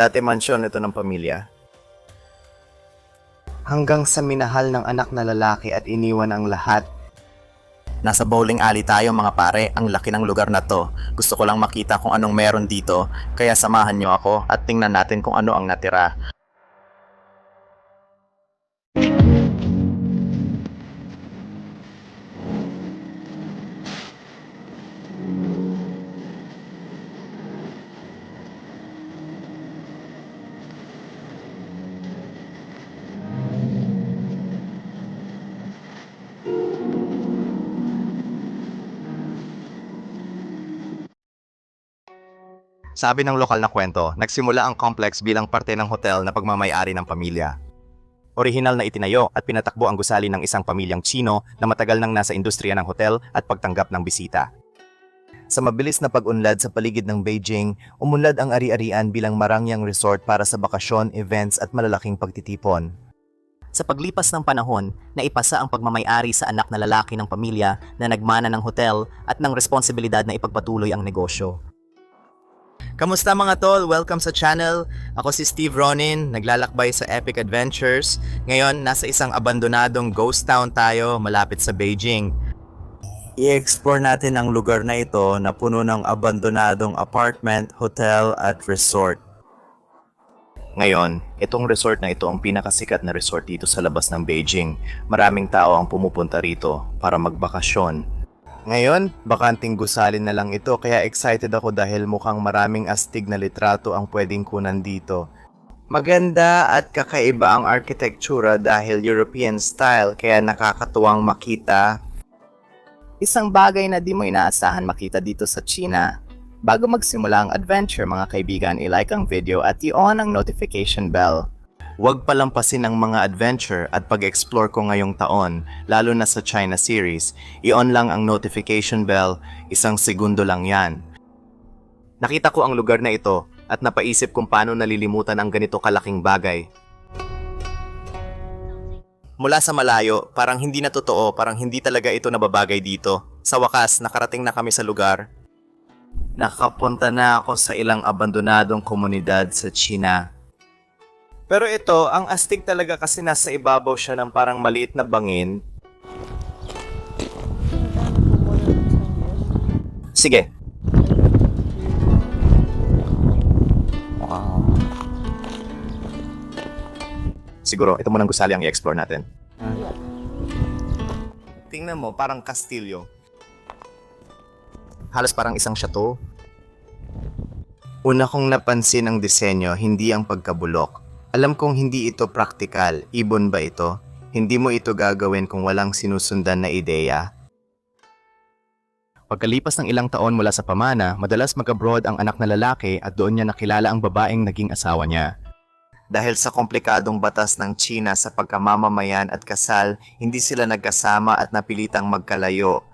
Dati mansyon ito ng pamilya. Hanggang sa minahal ng anak na lalaki at iniwan ang lahat. Nasa bowling alley tayo mga pare, ang laki ng lugar na to. Gusto ko lang makita kung anong meron dito, kaya samahan niyo ako at tingnan natin kung ano ang natira. Sabi ng lokal na kwento, nagsimula ang complex bilang parte ng hotel na pagmamay-ari ng pamilya. Orihinal na itinayo at pinatakbo ang gusali ng isang pamilyang Tsino na matagal nang nasa industriya ng hotel at pagtanggap ng bisita. Sa mabilis na pag-unlad sa paligid ng Beijing, umunlad ang ari-arian bilang marangyang resort para sa bakasyon, events at malalaking pagtitipon. Sa paglipas ng panahon, naipasa ang pagmamay-ari sa anak na lalaki ng pamilya na nagmana ng hotel at ng responsibilidad na ipagpatuloy ang negosyo. Kamusta mga tol? Welcome sa channel. Ako si Steve Ronin, naglalakbay sa Epic Adventures. Ngayon, nasa isang abandonadong ghost town tayo malapit sa Beijing. I-explore natin ang lugar na ito na puno ng abandonadong apartment, hotel at resort. Ngayon, itong resort na ito ang pinakasikat na resort dito sa labas ng Beijing. Maraming tao ang pumupunta rito para magbakasyon. Ngayon, bakanting gusali na lang ito kaya excited ako dahil mukhang maraming astig na litrato ang pwedeng kunan dito. Maganda at kakaiba ang arkitektura dahil European style kaya nakakatuwang makita. Isang bagay na di mo inaasahan makita dito sa China. Bago magsimula ang adventure mga kaibigan, i-like ang video at i-on ang notification bell. Huwag palampasin ang mga adventure at pag-explore ko ngayong taon, lalo na sa China series. I-on lang ang notification bell, 1 segundo lang yan. Nakita ko ang lugar na ito at napaisip kung paano nalilimutan ang ganito kalaking bagay. Mula sa malayo, parang hindi na totoo, parang hindi talaga ito nababagay dito. Sa wakas, nakarating na kami sa lugar. Nakapunta na ako sa ilang abandonadong komunidad sa China. Pero ito, ang astig talaga kasi nasa ibabaw siya ng parang maliit na bangin. Sige. Siguro, ito munang gusali ang i-explore natin. Tingnan mo, parang kastilyo. Halos parang isang chateau. Una kong napansin ang disenyo, hindi ang pagkabulok. Alam kong hindi ito praktikal, ibon ba ito? Hindi mo ito gagawin kung walang sinusundan na ideya. Pagkalipas ng ilang taon mula sa pamana, madalas mag-abroad ang anak na lalaki at doon niya nakilala ang babaeng naging asawa niya. Dahil sa komplikadong batas ng China sa pagkamamamayan at kasal, hindi sila nagkasama at napilitang magkalayo.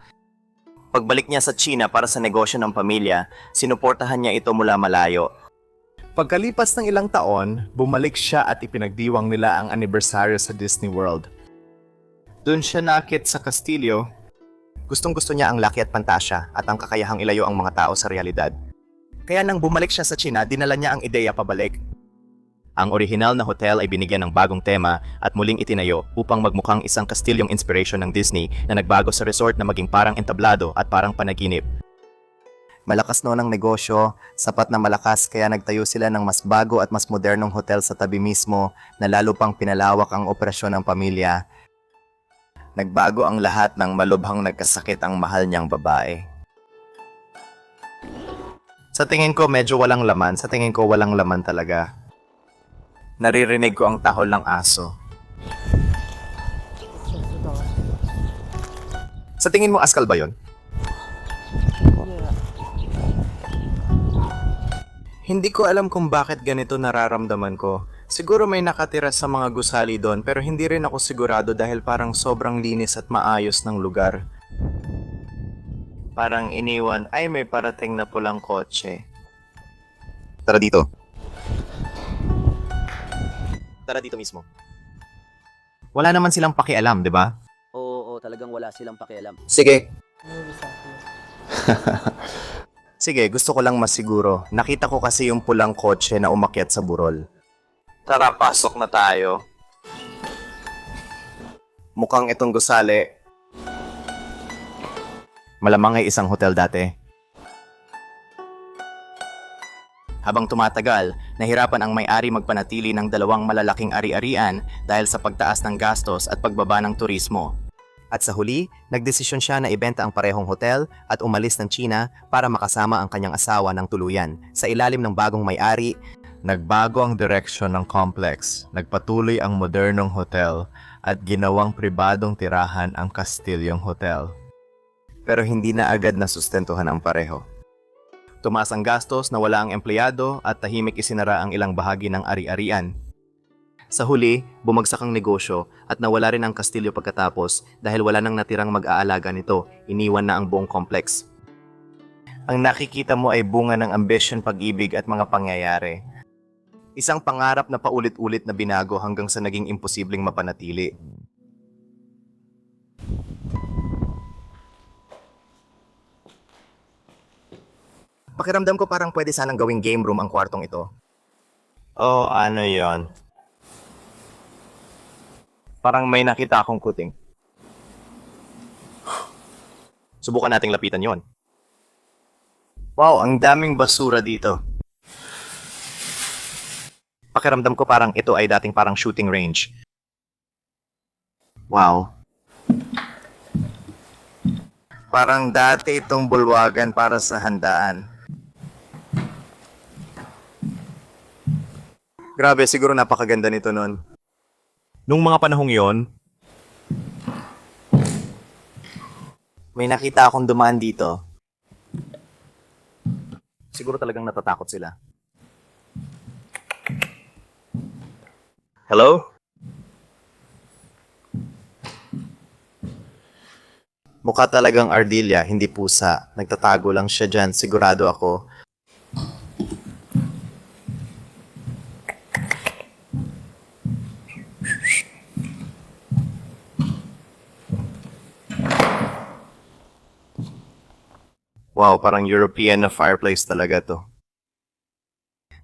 Pagbalik niya sa China para sa negosyo ng pamilya, sinuportahan niya ito mula malayo. Pagkalipas ng ilang taon, bumalik siya at ipinagdiwang nila ang anibersaryo sa Disney World. Doon siya nakit sa kastilyo. Gustong-gusto niya ang laki at pantasya at ang kakayahang ilayo ang mga tao sa realidad. Kaya nang bumalik siya sa China, dinala niya ang ideya pabalik. Ang orihinal na hotel ay binigyan ng bagong tema at muling itinayo upang magmukhang isang kastilyong inspiration ng Disney na nagbago sa resort na maging parang entablado at parang panaginip. Malakas noon ang negosyo, sapat na malakas kaya nagtayo sila ng mas bago at mas modernong hotel sa tabi mismo na lalo pang pinalawak ang operasyon ng pamilya. Nagbago ang lahat nang malubhang nagkasakit ang mahal niyang babae. Sa tingin ko medyo walang laman, walang laman talaga. Naririnig ko ang tahol ng aso. Sa tingin mo askal ba yon? Hindi ko alam kung bakit ganito nararamdaman ko. Siguro may nakatira sa mga gusali doon pero hindi rin ako sigurado dahil parang sobrang linis at maayos ng lugar. Parang iniwan, ay may parating na pulang kotse. Tara dito. Tara dito mismo. Wala naman silang pakialam, di ba? Oo, talagang wala silang pakialam. Sige. Sige, gusto ko lang masiguro. Nakita ko kasi yung pulang kotse na umakyat sa burol. Tara, pasok na tayo. Mukhang itong gusali. Malamang ay isang hotel dati. Habang tumatagal, nahirapan ang may-ari magpanatili ng dalawang malalaking ari-arian dahil sa pagtaas ng gastos at pagbaba ng turismo. At sa huli, nagdesisyon siya na ibenta ang parehong hotel at umalis ng China para makasama ang kanyang asawa ng tuluyan. Sa ilalim ng bagong may-ari, nagbago ang direksyon ng complex, nagpatuloy ang modernong hotel at ginawang pribadong tirahan ang Castilyong Hotel. Pero hindi na agad nasustentuhan ang pareho. Tumaas ang gastos, nawala ang empleyado at tahimik isinara ang ilang bahagi ng ari-arian. Sa huli, bumagsak ang negosyo at nawala rin ang kastilyo pagkatapos dahil wala nang natirang mag-aalaga nito, iniwan na ang buong complex. Ang nakikita mo ay bunga ng ambisyon, pag-ibig at mga pangyayari. Isang pangarap na paulit-ulit na binago hanggang sa naging imposibleng mapanatili. Pakiramdam ko parang pwede sanang gawing game room ang kwartong ito. Oh, ano yon? Parang may nakita akong kuting. Subukan nating lapitan yon. Wow, ang daming basura dito. Pakiramdam ko parang ito ay dating parang shooting range. Wow. Parang dati itong bulwagan para sa handaan. Grabe, siguro napakaganda nito nun. Nung mga panahong yon, may nakita akong dumaan dito. Siguro talagang natatakot sila. Hello? Mukha talagang ardilya, hindi pusa. Nagtatago lang siya dyan, sigurado ako. Wow, parang European na fireplace talaga to.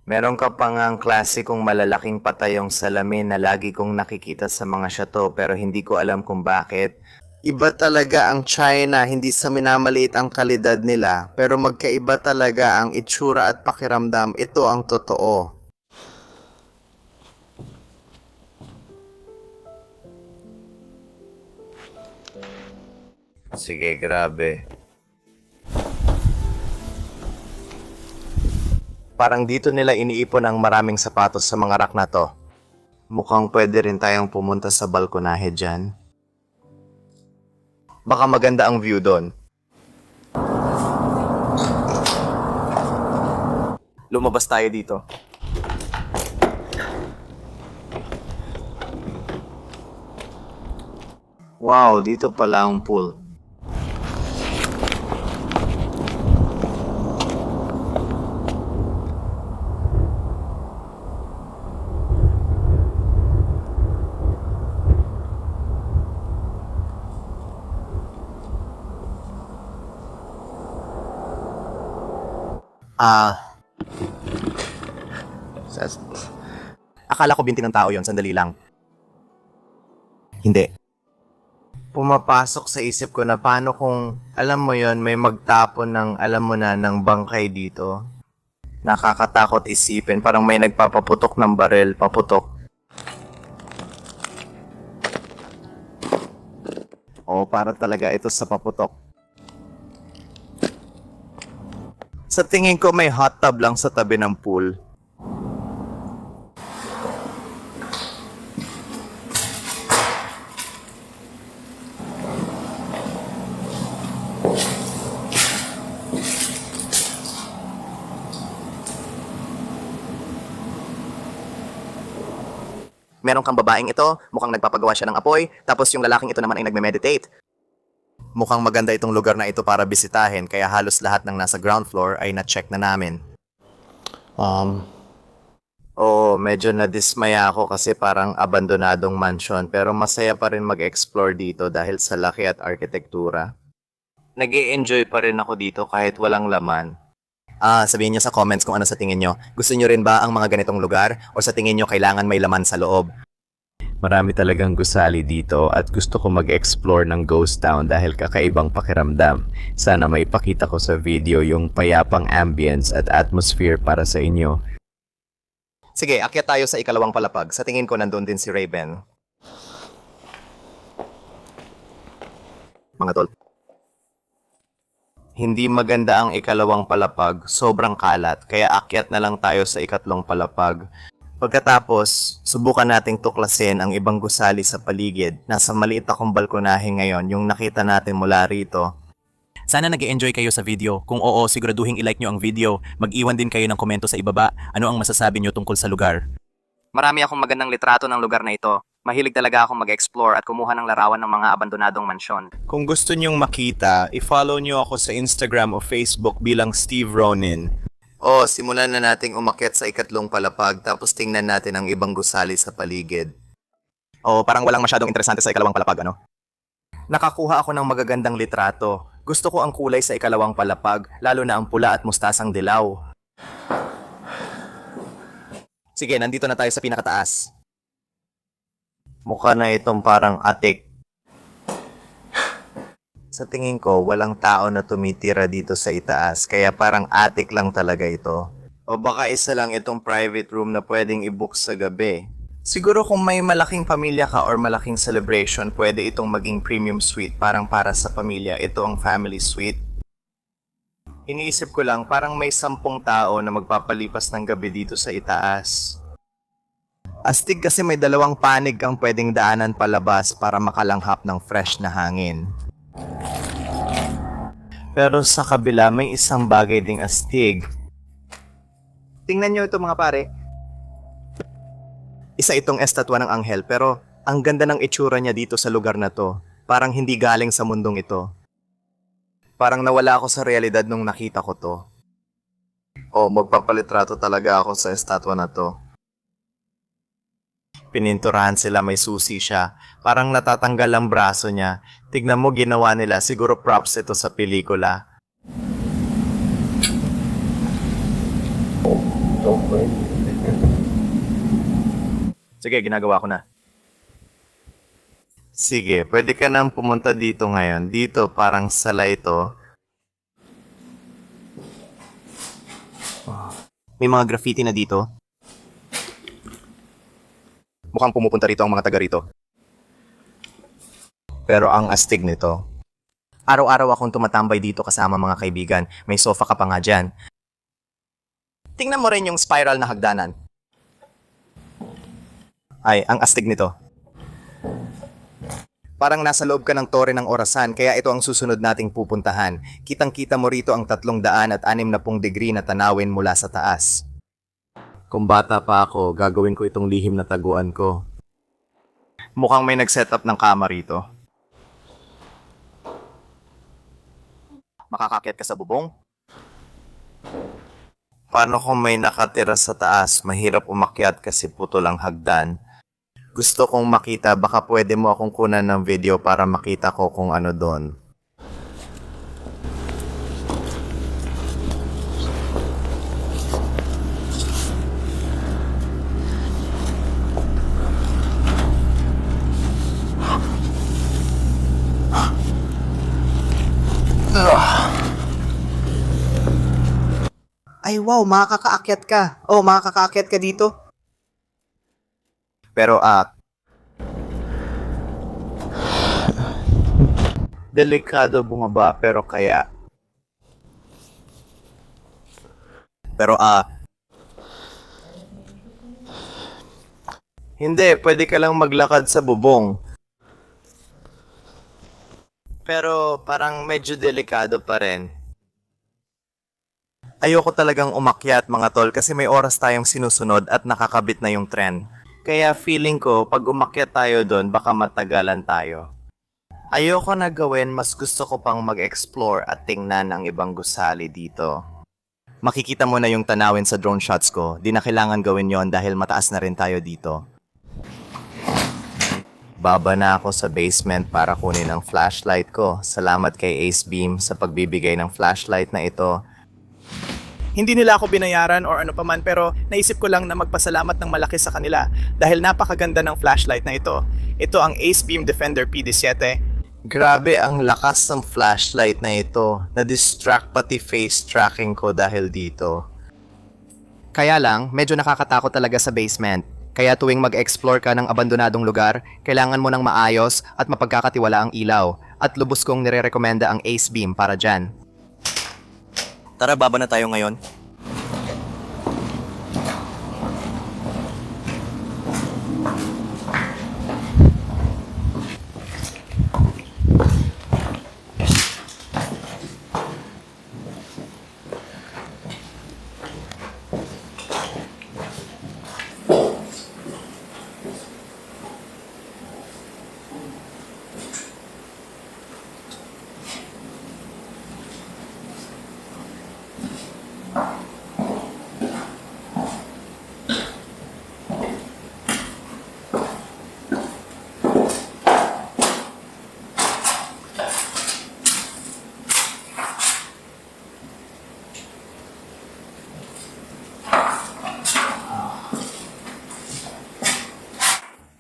Meron ka pa ngang klasikong malalaking patayong salamin na lagi kong nakikita sa mga syato pero hindi ko alam kung bakit. Iba talaga ang China, hindi sa minamaliit ang kalidad nila, pero magkaiba talaga ang itsura at pakiramdam. Ito ang totoo. Sige, grabe. Parang dito nila iniipon ang maraming sapatos sa mga rack na to. Mukhang pwede rin tayong pumunta sa balkonahe dyan. Baka maganda ang view doon. Lumabas tayo dito. Wow, dito pala ang pool. Akala ko binti ng tao yon, sandali lang. Hindi. Pumapasok sa isip ko na paano kung, alam mo yon, may magtapon ng, alam mo na, ng bangkay dito. Nakakatakot isipin, parang may nagpapaputok ng barel, paputok. Oo, para talaga ito sa paputok. Sa tingin ko may hot tub lang sa tabi ng pool. Meron kang babaeng ito, mukhang nagpapagawa siya ng apoy, tapos yung lalaking ito naman ay nagme-meditate. Mukhang maganda itong lugar na ito para bisitahin, kaya halos lahat ng nasa ground floor ay na-check na namin. Oo, medyo nadismaya ako kasi parang abandonadong mansion, pero masaya pa rin mag-explore dito dahil sa laki at arkitektura. Nag-e-enjoy pa rin ako dito kahit walang laman. Sabihin nyo sa comments kung ano sa tingin nyo. Gusto nyo rin ba ang mga ganitong lugar? O sa tingin nyo kailangan may laman sa loob? Marami talagang gusali dito at gusto ko mag-explore ng ghost town dahil kakaibang pakiramdam. Sana maipakita ko sa video yung payapang ambience at atmosphere para sa inyo. Sige, akyat tayo sa ikalawang palapag. Sa tingin ko nandun din si Raven. Mga tol. Hindi maganda ang ikalawang palapag, sobrang kalat, kaya akyat na lang tayo sa ikatlong palapag. Pagkatapos, subukan nating tuklasin ang ibang gusali sa paligid. Nasa maliit akong balkonahe ngayon, yung nakita natin mula rito. Sana nag-enjoy kayo sa video. Kung oo, siguraduhin i-like nyo ang video. Mag-iwan din kayo ng komento sa ibaba. Ano ang masasabi nyo tungkol sa lugar? Marami akong magandang litrato ng lugar na ito. Mahilig talaga akong mag-explore at kumuha ng larawan ng mga abandonadong mansyon. Kung gusto nyong makita, i-follow nyo ako sa Instagram o Facebook bilang Steve Ronin. Simulan na nating umakyat sa ikatlong palapag tapos tingnan natin ang ibang gusali sa paligid. Parang walang masyadong interesante sa ikalawang palapag, ano? Nakakuha ako ng magagandang litrato. Gusto ko ang kulay sa ikalawang palapag, lalo na ang pula at mustasang dilaw. Sige, nandito na tayo sa pinakataas. Mukha na itong parang attic. Sa tingin ko, walang tao na tumitira dito sa itaas, kaya parang attic lang talaga ito. O baka isa lang itong private room na pwedeng i-book sa gabi. Siguro kung may malaking pamilya ka or malaking celebration, pwede itong maging premium suite, parang para sa pamilya. Ito ang family suite. Iniisip ko lang, parang may 10 tao na magpapalipas ng gabi dito sa itaas. Astig kasi may 2 panig kang pwedeng daanan palabas para makalanghap ng fresh na hangin. Pero sa kabila may isang bagay ding astig. Tingnan nyo ito mga pare. Isa itong estatwa ng anghel pero ang ganda ng itsura niya dito sa lugar na to. Parang hindi galing sa mundong ito. Parang nawala ako sa realidad nung nakita ko to. Magpapalitrato talaga ako sa estatwa na to. Pininturahan sila, may susi siya. Parang natatanggal ang braso niya. Tignan mo, ginawa nila. Siguro props ito sa pelikula. Sige, ginagawa ko na. Sige, pwede ka nang pumunta dito ngayon. Dito, parang sala ito. May mga graffiti na dito. Mukhang pumupunta rito ang mga taga rito. Pero ang astig nito. Araw-araw akong tumatambay dito kasama mga kaibigan. May sofa ka pa nga dyan. Tingnan mo rin yung spiral na hagdanan. Ay, ang astig nito. Parang nasa loob ka ng tore ng orasan, kaya ito ang susunod nating pupuntahan. Kitang-kita mo rito ang 360 degree na tanawin mula sa taas. Kung bata pa ako, gagawin ko itong lihim na taguan ko. Mukhang may nag-setup ng kama rito. Makakakyat ka sa bubong? Paano kung may nakatira sa taas? Mahirap umakyat kasi puto lang hagdan. Gusto kong makita, baka pwede mo akong kunan ng video para makita ko kung ano doon. Ay wow, makakaakyat ka. Makakaakyat ka dito. Pero delikado bumaba pero kaya. Pero hindi, pwede ka lang maglakad sa bubong. Pero parang medyo delikado pa rin. Ayoko talagang umakyat mga tol kasi may oras tayong sinusunod at nakakabit na yung tren. Kaya feeling ko pag umakyat tayo doon baka matagalan tayo. Ayoko na gawin, mas gusto ko pang mag-explore at tingnan ang ibang gusali dito. Makikita mo na yung tanawin sa drone shots ko, di na kailangan gawin yon dahil mataas na rin tayo dito. Baba na ako sa basement para kunin ang flashlight ko. Salamat kay Ace Beam sa pagbibigay ng flashlight na ito. Hindi nila ako binayaran or ano paman pero naisip ko lang na magpasalamat ng malaki sa kanila dahil napakaganda ng flashlight na ito. Ito ang Ace Beam Defender PD7. Grabe ang lakas ng flashlight na ito. Na-distract pati face tracking ko dahil dito. Kaya lang, medyo nakakatakot talaga sa basement. Kaya tuwing mag-explore ka ng abandonadong lugar, kailangan mo ng maayos at mapagkakatiwala ang ilaw. At lubos kong nire-recommenda ang Ace Beam para dyan. Tara, baba na tayo ngayon.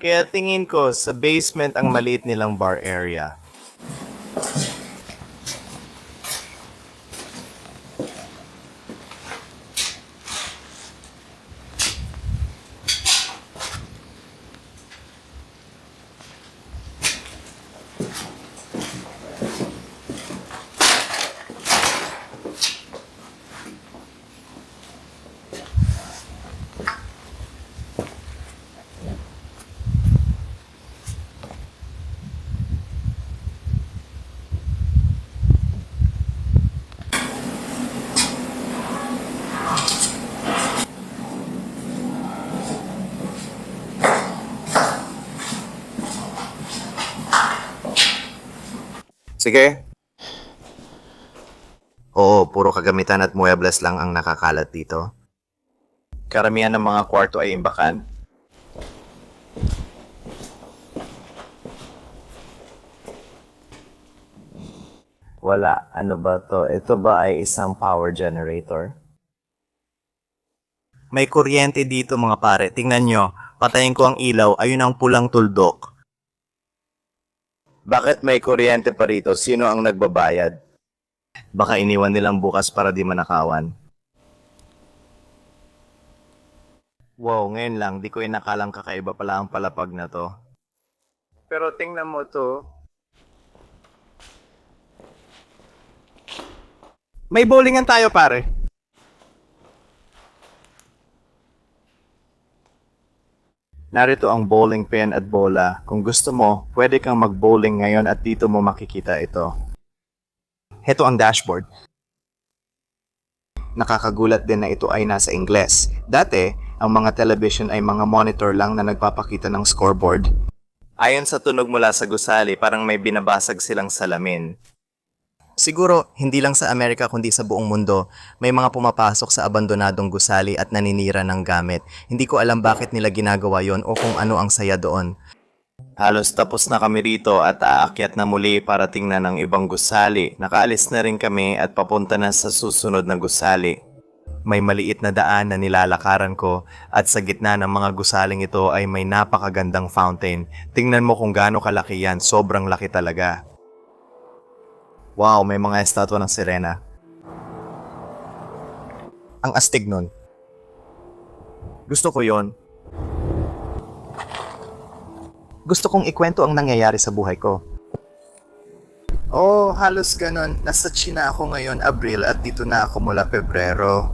Kaya tingin ko sa basement ang maliit nilang bar area. Sige. Oo, puro kagamitan at muebles lang ang nakakalat dito. Karamihan ng mga kwarto ay imbakan. Wala. Ano ba to? Ito ba ay isang power generator? May kuryente dito mga pare. Tingnan nyo. Patayin ko ang ilaw. Ayun ang pulang tuldok. Bakit may kuryente pa rito? Sino ang nagbabayad? Baka iniwan nilang bukas para di manakawan. Wow, ngayon lang. Di ko inakalang kakaiba pala ang palapag na to. Pero tingnan mo to. May bowlingan tayo pare. Narito ang bowling pin at bola. Kung gusto mo, pwede kang mag-bowling ngayon at dito mo makikita ito. Heto ang dashboard. Nakakagulat din na ito ay nasa Ingles. Dati, ang mga television ay mga monitor lang na nagpapakita ng scoreboard. Ayon sa tunog mula sa gusali, parang may binabasag silang salamin. Siguro, hindi lang sa Amerika kundi sa buong mundo, may mga pumapasok sa abandonadong gusali at naninira ng gamit. Hindi ko alam bakit nila ginagawa yon o kung ano ang saya doon. Halos tapos na kami rito at aakyat na muli para tingnan ang ibang gusali. Nakaalis na rin kami at papunta na sa susunod na gusali. May maliit na daan na nilalakaran ko at sa gitna ng mga gusaling ito ay may napakagandang fountain. Tingnan mo kung gaano kalaki yan, sobrang laki talaga. Wow, may mga estatwa ng sirena. Ang astig nun. Gusto ko yon. Gusto kong ikwento ang nangyayari sa buhay ko. Oh, halos ganon. Nasa China ako ngayon, Abril, at dito na ako mula Pebrero.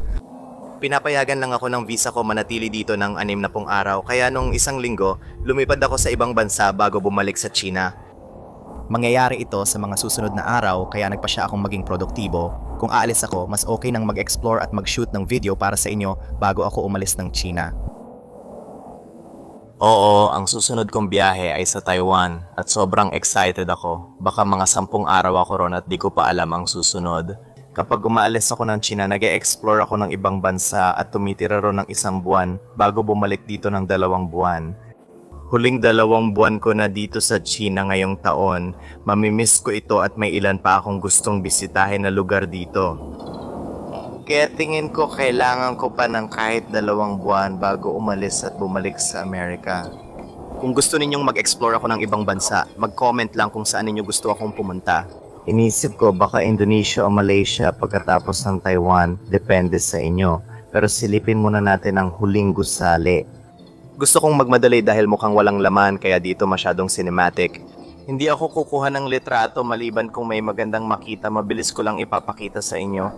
Pinapayagan lang ako ng visa ko manatili dito ng 60 araw, kaya nung isang linggo, lumipad ako sa ibang bansa bago bumalik sa China. Mangyayari ito sa mga susunod na araw, kaya nagpa siya akong maging produktibo. Kung aalis ako, mas okay nang mag-explore at mag-shoot ng video para sa inyo bago ako umalis ng China. Oo, ang susunod kong biyahe ay sa Taiwan at sobrang excited ako. Baka mga 10 araw ako ron at di ko pa alam ang susunod. Kapag umaalis ako ng China, nag-e-explore ako ng ibang bansa at tumitira ron ng 1 buwan bago bumalik dito ng 2 buwan. Huling 2 buwan ko na dito sa China ngayong taon. Mamimiss ko ito at may ilan pa akong gustong bisitahin na lugar dito. Kaya tingin ko kailangan ko pa ng kahit 2 buwan bago umalis at bumalik sa Amerika. Kung gusto ninyong mag-explore ako ng ibang bansa, mag-comment lang kung saan ninyo gusto akong pumunta. Inisip ko baka Indonesia o Malaysia pagkatapos ng Taiwan, depende sa inyo. Pero silipin muna natin ang huling gusali. Gusto kong magmadali dahil mukhang walang laman kaya dito masyadong cinematic. Hindi ako kukuha ng litrato maliban kung may magandang makita, mabilis ko lang ipapakita sa inyo.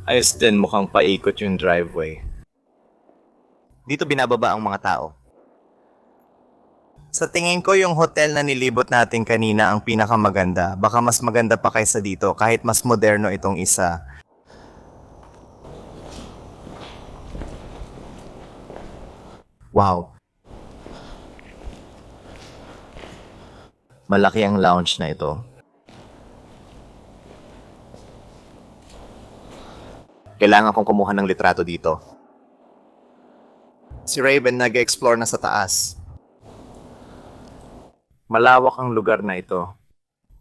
Ayos din, mukhang paikot yung driveway. Dito binababa ang mga tao. Sa tingin ko yung hotel na nilibot natin kanina ang pinakamaganda. Baka mas maganda pa kaysa dito kahit mas moderno itong isa. Wow. Malaki ang lounge na ito. Kailangan kong kumuha ng litrato dito. Si Raven nag-explore na sa taas. Malawak ang lugar na ito.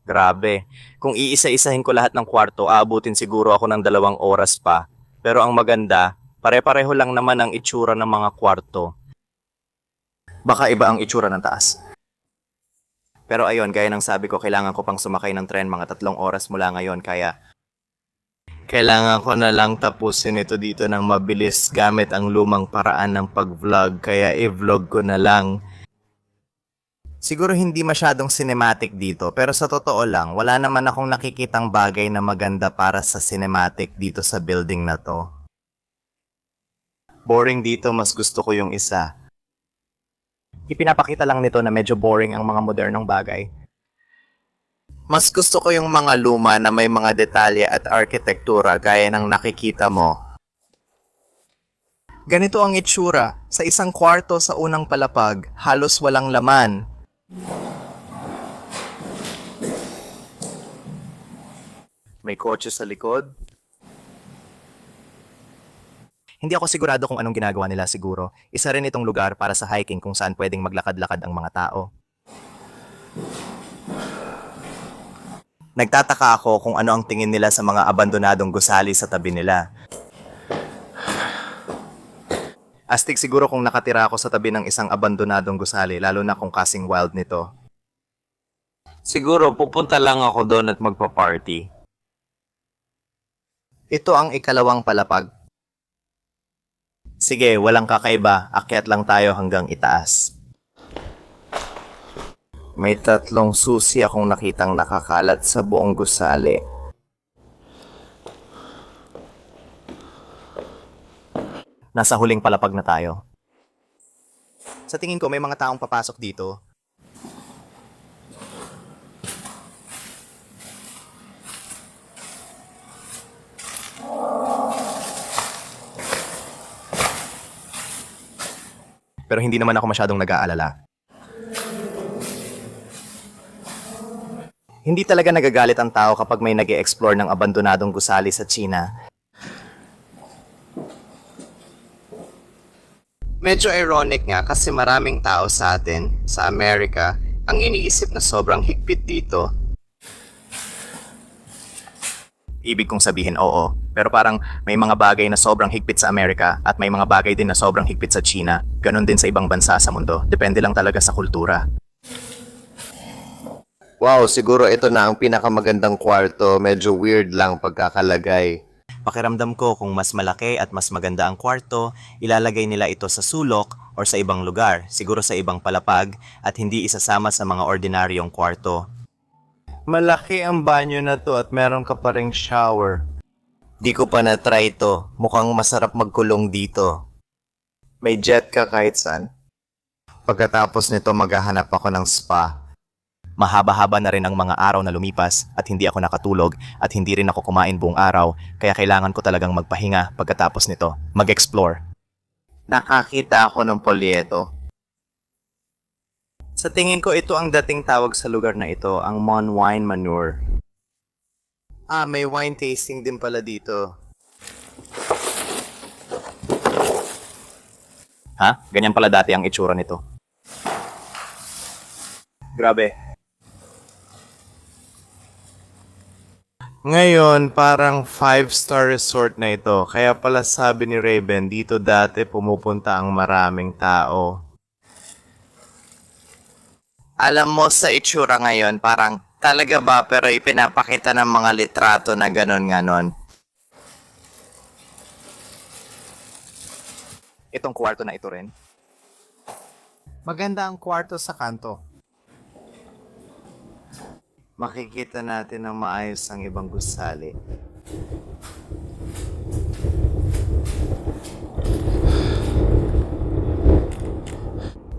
Grabe. Kung iisa-isahin ko lahat ng kwarto, aabutin siguro ako ng 2 oras pa. Pero ang maganda, pare-pareho lang naman ang itsura ng mga kwarto. Baka iba ang itsura ng taas. Pero ayun, gaya ng sabi ko, kailangan ko pang sumakay ng tren mga 3 oras mula ngayon, kaya Kailangan ko na lang tapusin ito dito ng mabilis gamit ang lumang paraan ng pag-vlog, kaya i-vlog ko na lang. Siguro hindi masyadong cinematic dito, pero sa totoo lang, wala naman akong nakikitang bagay na maganda para sa cinematic dito sa building na to. Boring dito, mas gusto ko yung isa. ipinapakita lang nito na medyo boring ang mga modernong bagay. Mas gusto ko yung mga luma na may mga detalye at arkitektura gaya ng nakikita mo. Ganito ang itsura. Sa isang kwarto sa unang palapag, halos walang laman. May kotse sa likod. Hindi ako sigurado kung anong ginagawa nila siguro. Isa rin itong lugar para sa hiking kung saan pwedeng maglakad-lakad ang mga tao. Nagtataka ako kung ano ang tingin nila sa mga abandonadong gusali sa tabi nila. Astig siguro kung nakatira ako sa tabi ng isang abandonadong gusali, lalo na kung kasing wild nito. Siguro pupunta lang ako doon at magpa-party. Ito ang ikalawang palapag. Sige, walang kakaiba. Akyat lang tayo hanggang itaas. May 3 susi akong nakitang nakakalat sa buong gusali. Nasa huling palapag na tayo. Sa tingin ko may mga taong papasok dito. Pero hindi naman ako masyadong nag-aalala. Hindi talaga nagagalit ang tao kapag may nag-e-explore ng abandonadong gusali sa China. Medyo ironic nga kasi maraming tao sa atin, sa Amerika, ang iniisip na sobrang higpit dito. Ibig kong sabihin, oo. Pero parang may mga bagay na sobrang higpit sa Amerika at may mga bagay din na sobrang higpit sa China. Ganon din sa ibang bansa sa mundo. Depende lang talaga sa kultura. Wow, siguro ito na ang pinakamagandang kwarto. Medyo weird lang pagkakalagay. Pakiramdam ko kung mas malaki at mas maganda ang kwarto, ilalagay nila ito sa sulok or sa ibang lugar, siguro sa ibang palapag at hindi isasama sa mga ordinaryong kwarto. Malaki ang banyo na to at meron ka pa ring shower. Di ko pa na-try to. Mukhang masarap magkulong dito. May jet ka kahit saan. Pagkatapos nito maghahanap ako ng spa. Mahaba-haba na rin ang mga araw na lumipas at hindi ako nakatulog at hindi rin ako kumain buong araw kaya kailangan ko talagang magpahinga pagkatapos nito, mag-explore. Nakakita ako ng polyeto. Sa tingin ko ito ang dating tawag sa lugar na ito, ang Mon Wine Manure. May wine tasting din pala dito. Ha? Ganyan pala dati ang itsura nito. Grabe. Ngayon, parang 5-star resort na ito. Kaya pala sabi ni Raven, dito dati pumupunta ang maraming tao. Alam mo sa itsura ngayon, parang talaga ba pero ipinapakita ng mga litrato na ganon-ganon. Itong kwarto na ito rin. Maganda ang kwarto sa kanto. Makikita natin ng maayos ang ibang gusali.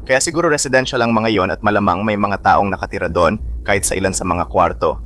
Kaya siguro residential ang mga yon at malamang may mga taong nakatira doon kahit sa ilan sa mga kwarto.